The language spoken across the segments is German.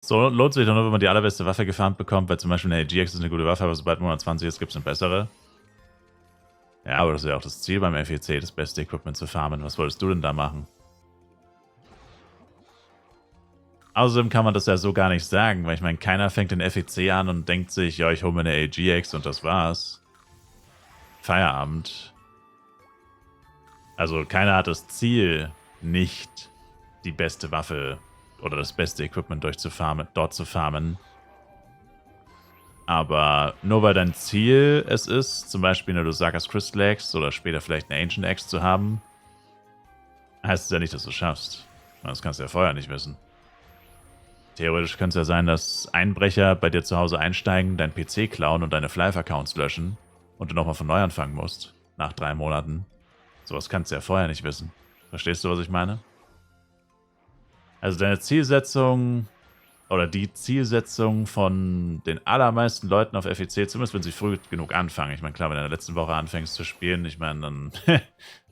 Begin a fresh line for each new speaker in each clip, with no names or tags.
So lohnt sich doch nur, wenn man die allerbeste Waffe gefarmt bekommt, weil zum Beispiel eine AGX ist eine gute Waffe, aber sobald man 120 ist, gibt es eine bessere. Ja, aber das ist ja auch das Ziel beim FEC, das beste Equipment zu farmen. Was wolltest du denn da machen? Außerdem kann man das ja so gar nicht sagen, weil ich meine, keiner fängt den FEC an und denkt sich, ja, ich hole mir eine AGX und das war's. Feierabend. Also keiner hat das Ziel, nicht die beste Waffe oder das beste Equipment dort zu farmen. Aber nur weil dein Ziel es ist, zum Beispiel eine Lusakas Crystal Axe oder später vielleicht eine Ancient Axe zu haben, heißt es ja nicht, dass du es schaffst. Das kannst du ja vorher nicht wissen. Theoretisch könnte es ja sein, dass Einbrecher bei dir zu Hause einsteigen, deinen PC klauen und deine Flive-Accounts löschen und du nochmal von neu anfangen musst, nach 3 Monaten. Sowas kannst du ja vorher nicht wissen. Verstehst du, was ich meine? Also deine Zielsetzung oder die Zielsetzung von den allermeisten Leuten auf FEC, zumindest wenn sie früh genug anfangen. Ich meine, klar, wenn du in der letzten Woche anfängst zu spielen, ich meine, dann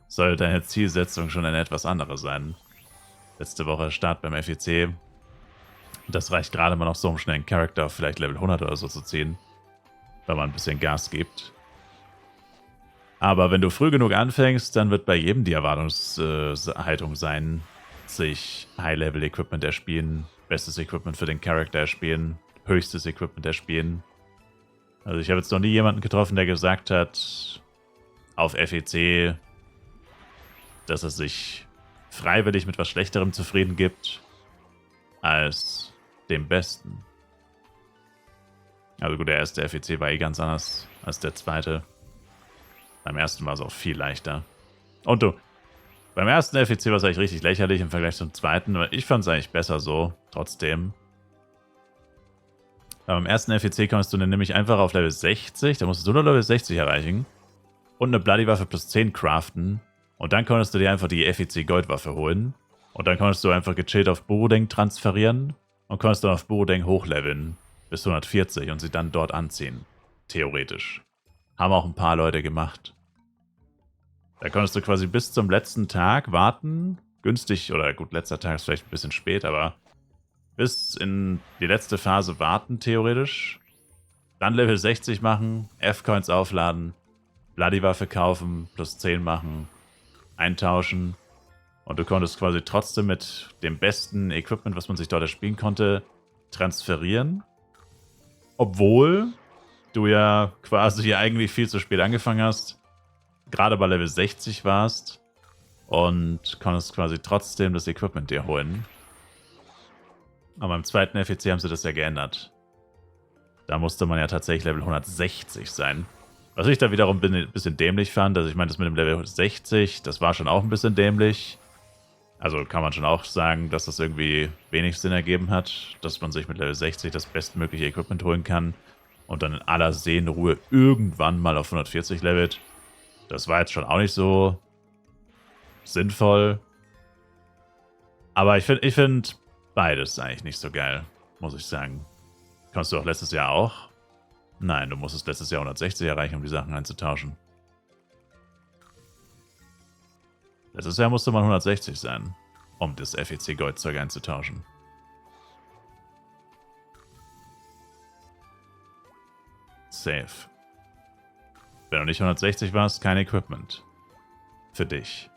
soll deine Zielsetzung schon eine etwas andere sein. Letzte Woche Start beim FEC. Das reicht gerade mal noch so, um schnell einen Charakter auf vielleicht Level 100 oder so zu ziehen, weil man ein bisschen Gas gibt. Aber wenn du früh genug anfängst, dann wird bei jedem die Erwartungshaltung sein, sich High-Level-Equipment erspielen, bestes Equipment für den Charakter erspielen, höchstes Equipment erspielen. Also ich habe jetzt noch nie jemanden getroffen, der gesagt hat, auf FEC, dass er sich freiwillig mit was Schlechterem zufrieden gibt, als dem Besten. Also gut, der erste FEC war eh ganz anders als der zweite. Beim ersten war es auch viel leichter. Und du, beim ersten FEC war es eigentlich richtig lächerlich im Vergleich zum zweiten, aber ich fand es eigentlich besser so, trotzdem. Beim ersten FEC kommst du nämlich einfach auf Level 60, da musstest du nur Level 60 erreichen und eine Bloody Waffe plus 10 craften und dann konntest du dir einfach die FEC Goldwaffe holen und dann konntest du einfach gechillt auf Burudeng transferieren und konntest dann auf Burudeng hochleveln bis 140 und sie dann dort anziehen. Theoretisch. Haben auch ein paar Leute gemacht. Da konntest du quasi bis zum letzten Tag warten. Günstig, oder gut, letzter Tag ist vielleicht ein bisschen spät, aber bis in die letzte Phase warten, theoretisch. Dann Level 60 machen, F-Coins aufladen, Bloody-Waffe kaufen, plus 10 machen, eintauschen. Und du konntest quasi trotzdem mit dem besten Equipment, was man sich dort erspielen konnte, transferieren. Obwohl du ja quasi eigentlich viel zu spät angefangen hast, gerade bei Level 60 warst und konntest quasi trotzdem das Equipment dir holen. Aber im zweiten FEC haben sie das ja geändert. Da musste man ja tatsächlich Level 160 sein. Was ich da wiederum ein bisschen dämlich fand, also ich meine, das mit dem Level 60, das war schon auch ein bisschen dämlich. Also kann man schon auch sagen, dass das irgendwie wenig Sinn ergeben hat, dass man sich mit Level 60 das bestmögliche Equipment holen kann und dann in aller Seelenruhe irgendwann mal auf 140 levelt. Das war jetzt schon auch nicht so sinnvoll. Aber ich finde beides eigentlich nicht so geil, muss ich sagen. Konntest du auch letztes Jahr auch? Nein, du musstest letztes Jahr 160 erreichen, um die Sachen einzutauschen. Letztes Jahr musste man 160 sein, um das FEC Goldzeug einzutauschen. Safe. Wenn du nicht 160 warst, kein Equipment. Für dich.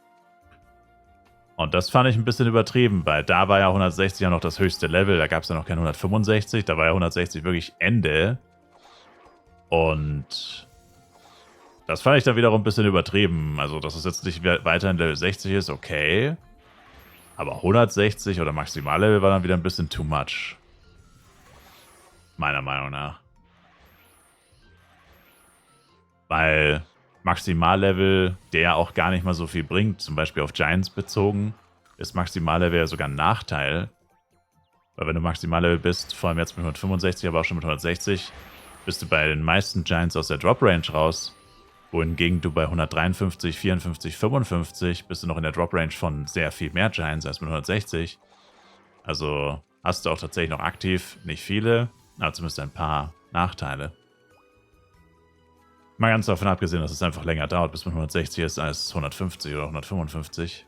Und das fand ich ein bisschen übertrieben, weil da war ja 160 ja noch das höchste Level, da gab es ja noch kein 165, da war ja 160 wirklich Ende. Und das fand ich dann wiederum ein bisschen übertrieben. Also, dass es jetzt nicht weiterhin Level 60 ist, okay. Aber 160 oder Maximallevel war dann wieder ein bisschen too much. Meiner Meinung nach. Weil Maximallevel, der auch gar nicht mal so viel bringt, zum Beispiel auf Giants bezogen, ist Maximallevel ja sogar ein Nachteil. Weil wenn du Maximallevel bist, vor allem jetzt mit 165, aber auch schon mit 160, bist du bei den meisten Giants aus der Drop-Range raus. Wohingegen du bei 153, 54, 55 bist du noch in der Drop-Range von sehr viel mehr Giants als mit 160. Also hast du auch tatsächlich noch aktiv nicht viele, aber zumindest ein paar Nachteile. Mal ganz davon abgesehen, dass es einfach länger dauert, bis man 160 ist als 150 oder 155.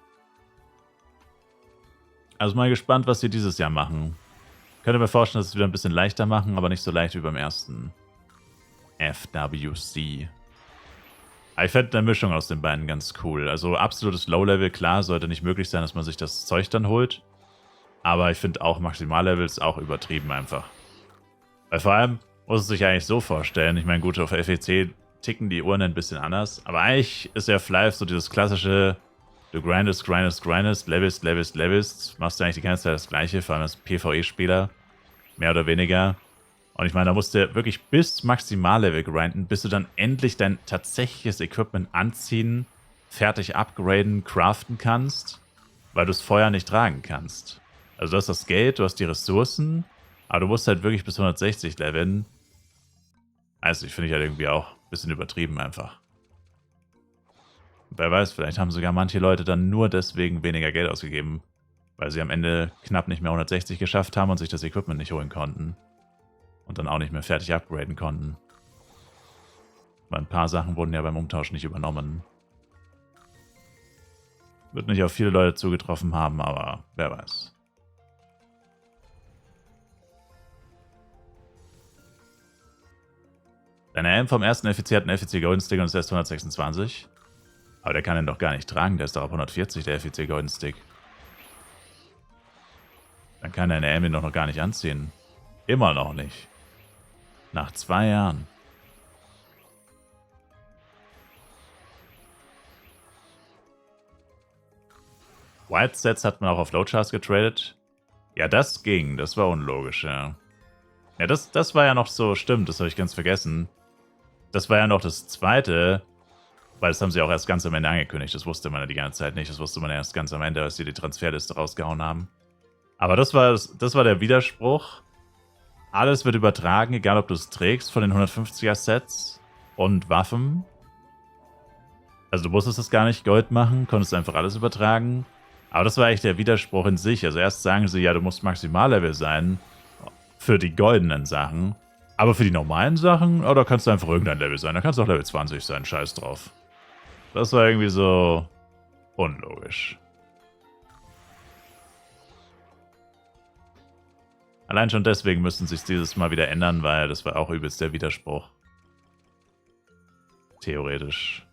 Also mal gespannt, was sie dieses Jahr machen. Könnte mir vorstellen, dass es wieder ein bisschen leichter machen, aber nicht so leicht wie beim ersten FWC. Aber ich fände eine Mischung aus den beiden ganz cool. Also absolutes Low-Level, klar, sollte nicht möglich sein, dass man sich das Zeug dann holt. Aber ich finde auch Maximallevel ist auch übertrieben einfach. Weil vor allem muss es sich eigentlich so vorstellen, ich meine, gut, auf FEC ticken die Uhren ein bisschen anders, aber eigentlich ist ja Flive so dieses klassische, du grindest, levelst, machst du eigentlich die ganze Zeit das Gleiche, vor allem als PvE-Spieler, mehr oder weniger. Und ich meine, da musst du wirklich bis Maximallevel grinden, bis du dann endlich dein tatsächliches Equipment anziehen, fertig upgraden, craften kannst, weil du es vorher nicht tragen kannst. Also du hast das Geld, du hast die Ressourcen, aber du musst halt wirklich bis 160 leveln. Also ich finde ich halt irgendwie auch ein bisschen übertrieben einfach. Wer weiß, vielleicht haben sogar manche Leute dann nur deswegen weniger Geld ausgegeben, weil sie am Ende knapp nicht mehr 160 geschafft haben und sich das Equipment nicht holen konnten. Und dann auch nicht mehr fertig upgraden konnten. Weil ein paar Sachen wurden ja beim Umtausch nicht übernommen. Wird nicht auf viele Leute zugetroffen haben, aber wer weiß. Dein AM vom ersten FEC hat einen FEC Golden Stick und ist erst 126. Aber der kann den doch gar nicht tragen, der ist doch auf 140, der FEC Golden Stick. Dann kann dein AM den doch noch gar nicht anziehen. Immer noch nicht. Nach 2 Jahren. White Sets hat man auch auf Low-Charts getradet. Ja, das ging. Das war unlogisch, ja. Ja, das war ja noch so, stimmt, das habe ich ganz vergessen. Das war ja noch das zweite, weil das haben sie auch erst ganz am Ende angekündigt. Das wusste man ja die ganze Zeit nicht. Das wusste man erst ganz am Ende, als sie die Transferliste rausgehauen haben. Aber das war der Widerspruch. Alles wird übertragen, egal ob du es trägst, von den 150er Sets und Waffen. Also du musstest es gar nicht Gold machen, konntest einfach alles übertragen. Aber das war eigentlich der Widerspruch in sich. Also erst sagen sie, ja, du musst Maximallevel sein für die goldenen Sachen. Aber für die normalen Sachen, da kannst du einfach irgendein Level sein. Da kannst du auch Level 20 sein, scheiß drauf. Das war irgendwie so unlogisch. Allein schon deswegen müssen sie es dieses Mal wieder ändern, weil das war auch übelst der Widerspruch. Theoretisch.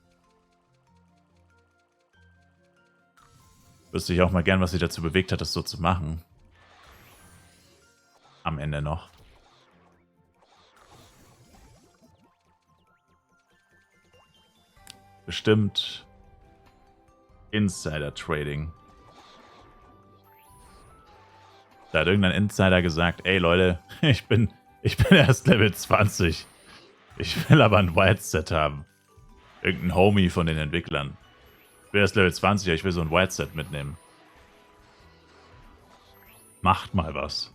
Wüsste ich auch mal gern, was sie dazu bewegt hat, das so zu machen. Am Ende noch. Bestimmt Insider-Trading. Da hat irgendein Insider gesagt, ey Leute, ich bin erst Level 20. Ich will aber ein White Set haben. Irgendein Homie von den Entwicklern. Ich bin erst Level 20, aber ich will so ein White Set mitnehmen. Macht mal was.